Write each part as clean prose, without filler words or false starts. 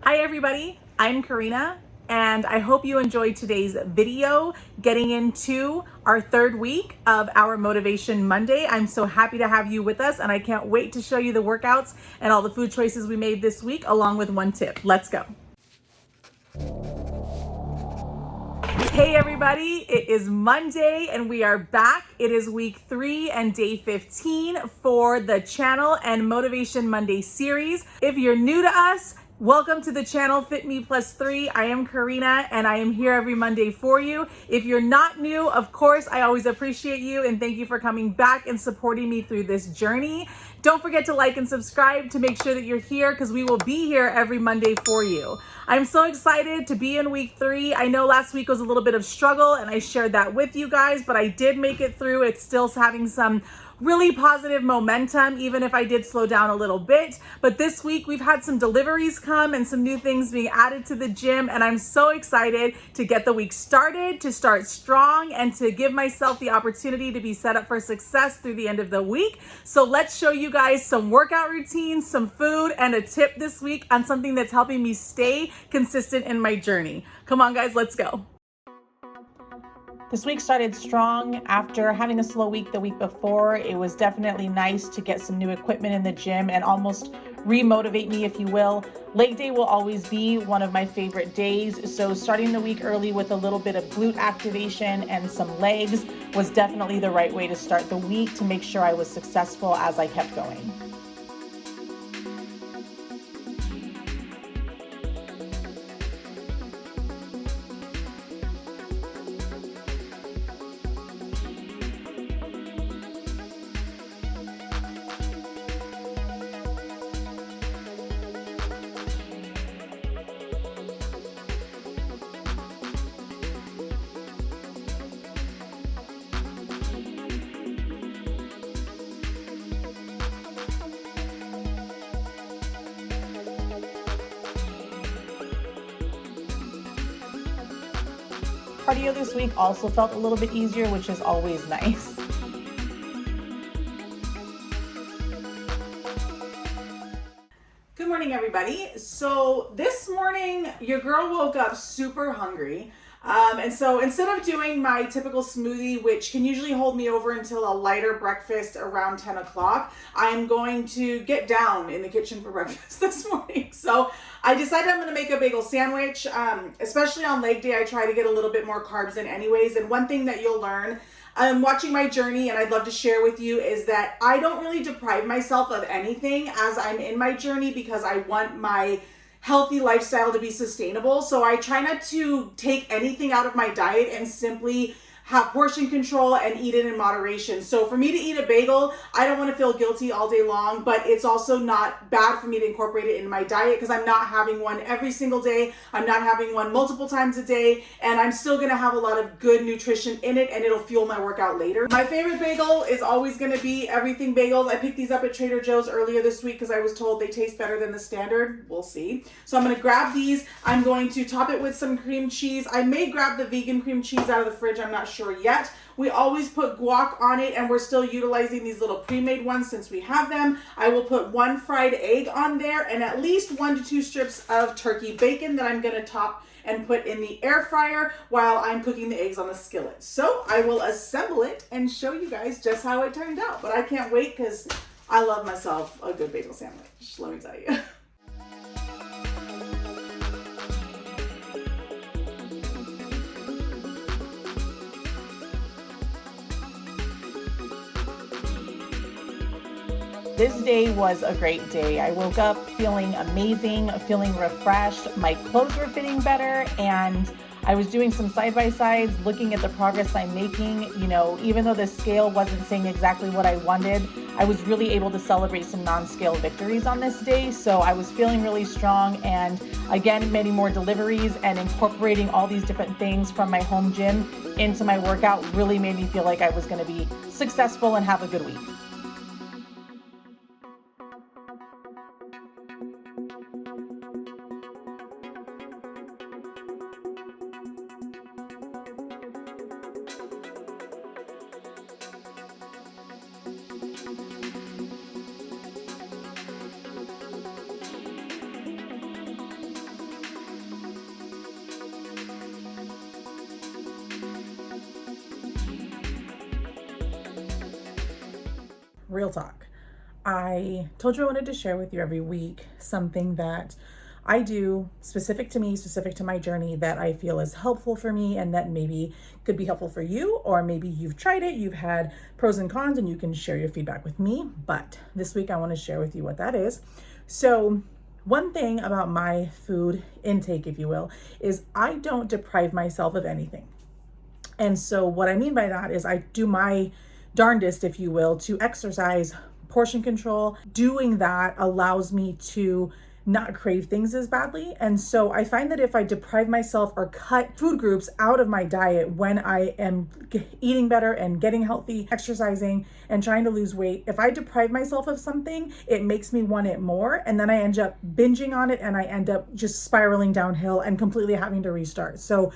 Hi everybody, I'm Karina and I hope you enjoyed today's video getting into our third week of our Motivation Monday. I'm so happy to have you with us and I can't wait to show you the workouts and all the food choices we made this week along with one tip. Let's go. Hey everybody, it is Monday and we are back. It is week 3 and day 15 for the channel and Motivation Monday series. If you're new to us, welcome to the channel Fit Me Plus 3. I am Karina and I am here every Monday for you. If you're not new, of course, I always appreciate you and thank you for coming back and supporting me through this journey. Don't forget to like and subscribe to make sure that you're here because we will be here every Monday for you. I'm so excited to be in week 3. I know last week was a little bit of struggle and I shared that with you guys, but I did make it through. It's still having some really positive momentum, even if I did slow down a little bit. But this week we've had some deliveries come and some new things being added to the gym. And I'm so excited to get the week started, to start strong and to give myself the opportunity to be set up for success through the end of the week. So let's show you guys some workout routines, some food, and a tip this week on something that's helping me stay consistent in my journey. Come on guys, let's go. This week started strong after having a slow week the week before. It was definitely nice to get some new equipment in the gym and almost re-motivate me, if you will. Leg day will always be one of my favorite days. So starting the week early with a little bit of glute activation and some legs was definitely the right way to start the week to make sure I was successful as I kept going. Cardio this week also felt a little bit easier, which is always nice. Good morning, everybody. So this morning, your girl woke up super hungry. And so instead of doing my typical smoothie, which can usually hold me over until a lighter breakfast around 10 o'clock, I'm going to get down in the kitchen for breakfast this morning. So I decided I'm going to make a bagel sandwich. Especially on leg day, I try to get a little bit more carbs in anyways. And one thing that you'll learn watching my journey, and I'd love to share with you, is that I don't really deprive myself of anything as I'm in my journey because I want my healthy lifestyle to be sustainable. So I try not to take anything out of my diet and simply have portion control and eat it in moderation. So for me to eat a bagel, I don't want to feel guilty all day long, but it's also not bad for me to incorporate it in my diet because I'm not having one every single day. I'm not having one multiple times a day, and I'm still going to have a lot of good nutrition in it and it'll fuel my workout later. My favorite bagel is always going to be Everything Bagels. I picked these up at Trader Joe's earlier this week because I was told they taste better than the standard. We'll see. So I'm going to grab these. I'm going to top it with some cream cheese. I may grab the vegan cream cheese out of the fridge. I'm not sure yet. We always put guac on it and we're still utilizing these little pre-made ones since we have them. I will put 1 fried egg on there and at least 1 to 2 strips of turkey bacon that I'm going to top and put in the air fryer while I'm cooking the eggs on the skillet. So I will assemble it and show you guys just how it turned out. But I can't wait because I love myself a good bagel sandwich, let me tell you. This day was a great day. I woke up feeling amazing, feeling refreshed. My clothes were fitting better and I was doing some side-by-sides, looking at the progress I'm making. You know, even though the scale wasn't saying exactly what I wanted, I was really able to celebrate some non-scale victories on this day. So I was feeling really strong and again, many more deliveries and incorporating all these different things from my home gym into my workout really made me feel like I was going to be successful and have a good week. real talk. I told you I wanted to share with you every week something that I do specific to me, specific to my journey, that I feel is helpful for me and that maybe could be helpful for you, or maybe you've tried it, you've had pros and cons, and you can share your feedback with me. But this week I want to share with you what that is. So one thing about my food intake, if you will, is I don't deprive myself of anything. And so what I mean by that is I do my darndest, if you will, to exercise portion control. Doing that allows me to not crave things as badly. And so I find that if I deprive myself or cut food groups out of my diet when I am eating better and getting healthy, exercising and trying to lose weight, if I deprive myself of something, it makes me want it more. And then I end up binging on it and I end up just spiraling downhill and completely having to restart. So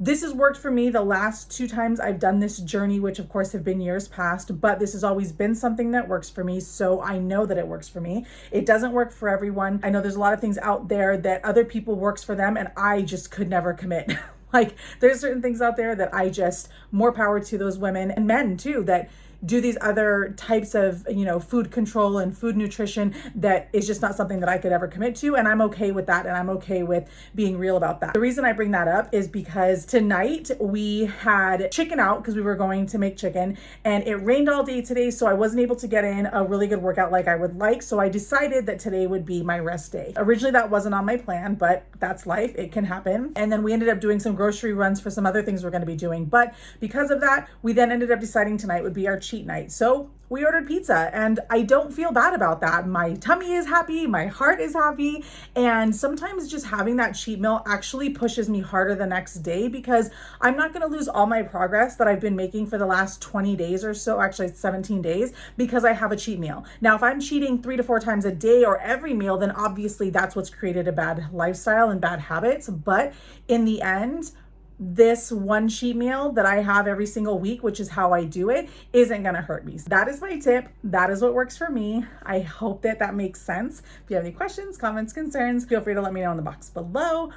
this has worked for me the last 2 times I've done this journey, which of course have been years past, but this has always been something that works for me. So I know that it works for me. It doesn't work for everyone. I know there's a lot of things out there that other people works for them and I just could never commit. Like there's certain things out there that more power to those women and men too, that do these other types of, food control and food nutrition that is just not something that I could ever commit to. And I'm okay with that. And I'm okay with being real about that. The reason I bring that up is because tonight we had chicken out because we were going to make chicken and it rained all day today. So I wasn't able to get in a really good workout like I would like. So I decided that today would be my rest day. Originally that wasn't on my plan, but that's life. It can happen. And then we ended up doing some grocery runs for some other things we're going to be doing. But because of that, we then ended up deciding tonight would be our cheat night. So we ordered pizza and I don't feel bad about that. My tummy is happy, my heart is happy. And sometimes just having that cheat meal actually pushes me harder the next day because I'm not going to lose all my progress that I've been making for the last 20 days or so, actually 17 days, because I have a cheat meal. Now, if I'm cheating 3 to 4 times a day or every meal, then obviously that's what's created a bad lifestyle and bad habits. But in the end, this one cheat meal that I have every single week, which is how I do it, isn't going to hurt me. So that is my tip. That is what works for me. I hope that makes sense. If you have any questions, comments, concerns, feel free to let me know in the box below.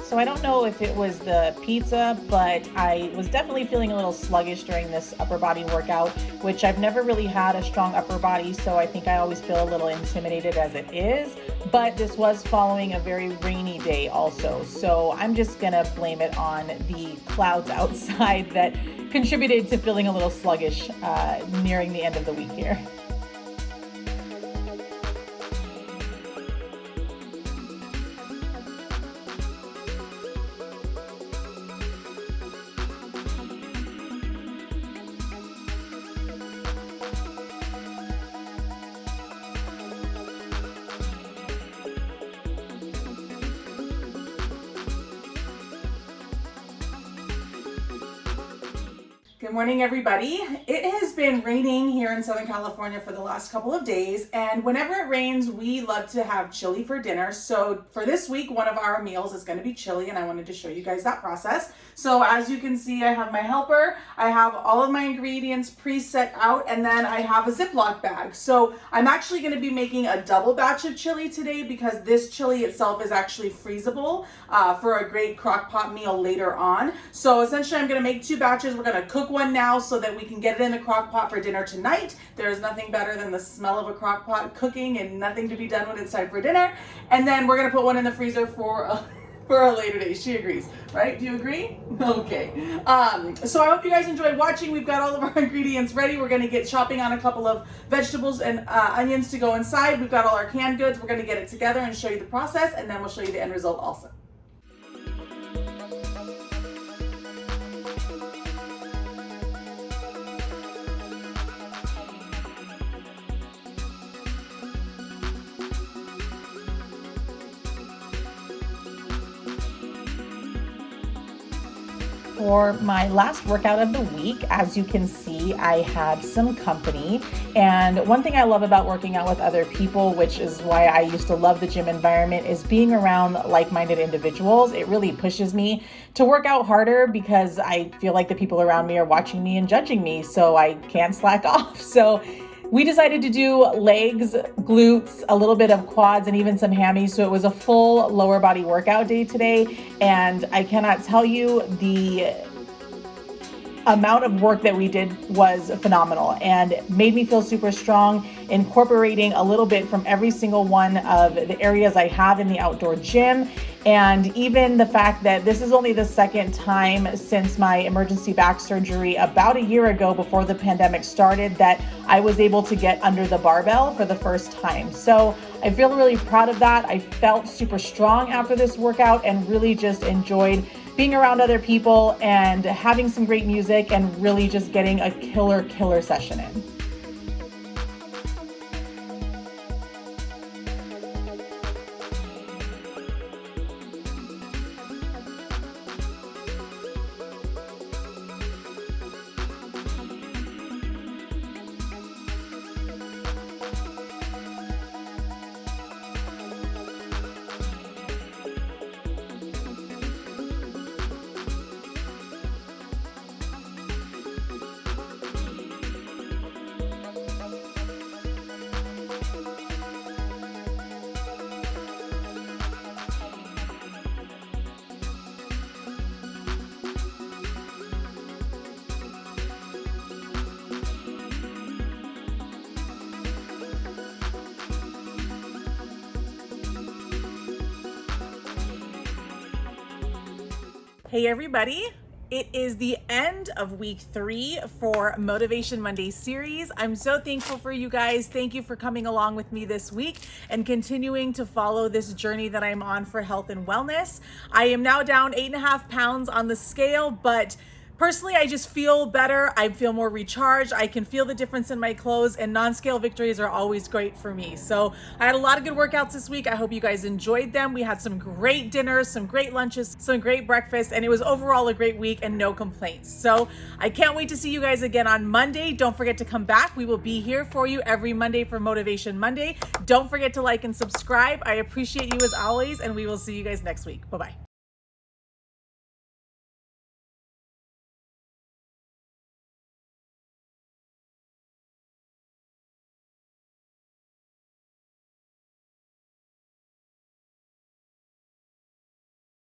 So I don't know if it was the pizza, but I was definitely feeling a little sluggish during this upper body workout, which I've never really had a strong upper body, so I think I always feel a little intimidated as it is. But this was following a very rainy day also, so I'm just gonna blame it on the clouds outside that contributed to feeling a little sluggish nearing the end of the week here. Good morning, everybody. It has been raining here in Southern California for the last couple of days, and whenever it rains, we love to have chili for dinner. So for this week, one of our meals is going to be chili, and I wanted to show you guys that process. So as you can see, I have my helper, I have all of my ingredients preset out, and then I have a Ziploc bag. So I'm actually going to be making a double batch of chili today because this chili itself is actually freezable for a great crock pot meal later on. So essentially, I'm going to make 2 batches. We're going to cook one now so that we can get it in the crock pot for dinner tonight. There is nothing better than the smell of a crock pot cooking and nothing to be done when it's time for dinner. And then we're going to put one in the freezer for a later day. She agrees, right? Do you agree? Okay. So I hope you guys enjoyed watching. We've got all of our ingredients ready. We're going to get chopping on a couple of vegetables and onions to go inside. We've got all our canned goods. We're going to get it together and show you the process, and then we'll show you the end result also. For my last workout of the week, as you can see, I had some company. And one thing I love about working out with other people, which is why I used to love the gym environment, is being around like-minded individuals. It really pushes me to work out harder because I feel like the people around me are watching me and judging me, so I can't slack off. So we decided to do legs, glutes, a little bit of quads, and even some hammies. So it was a full lower body workout day today. And I cannot tell you the amount of work that we did was phenomenal and made me feel super strong, incorporating a little bit from every single one of the areas I have in the outdoor gym. And even the fact that this is only the second time since my emergency back surgery about a year ago before the pandemic started that I was able to get under the barbell for the first time. So I feel really proud of that. I felt super strong after this workout and really just enjoyed being around other people and having some great music and really just getting a killer session in. Hey everybody, it is the end of week 3 for Motivation Monday series. I'm so thankful for you guys. Thank you for coming along with me this week and continuing to follow this journey that I'm on for health and wellness. I am now down 8.5 pounds on the scale, but personally, I just feel better. I feel more recharged. I can feel the difference in my clothes, and non-scale victories are always great for me. So I had a lot of good workouts this week. I hope you guys enjoyed them. We had some great dinners, some great lunches, some great breakfasts, and it was overall a great week and no complaints. So I can't wait to see you guys again on Monday. Don't forget to come back. We will be here for you every Monday for Motivation Monday. Don't forget to like and subscribe. I appreciate you as always, and we will see you guys next week. Bye-bye.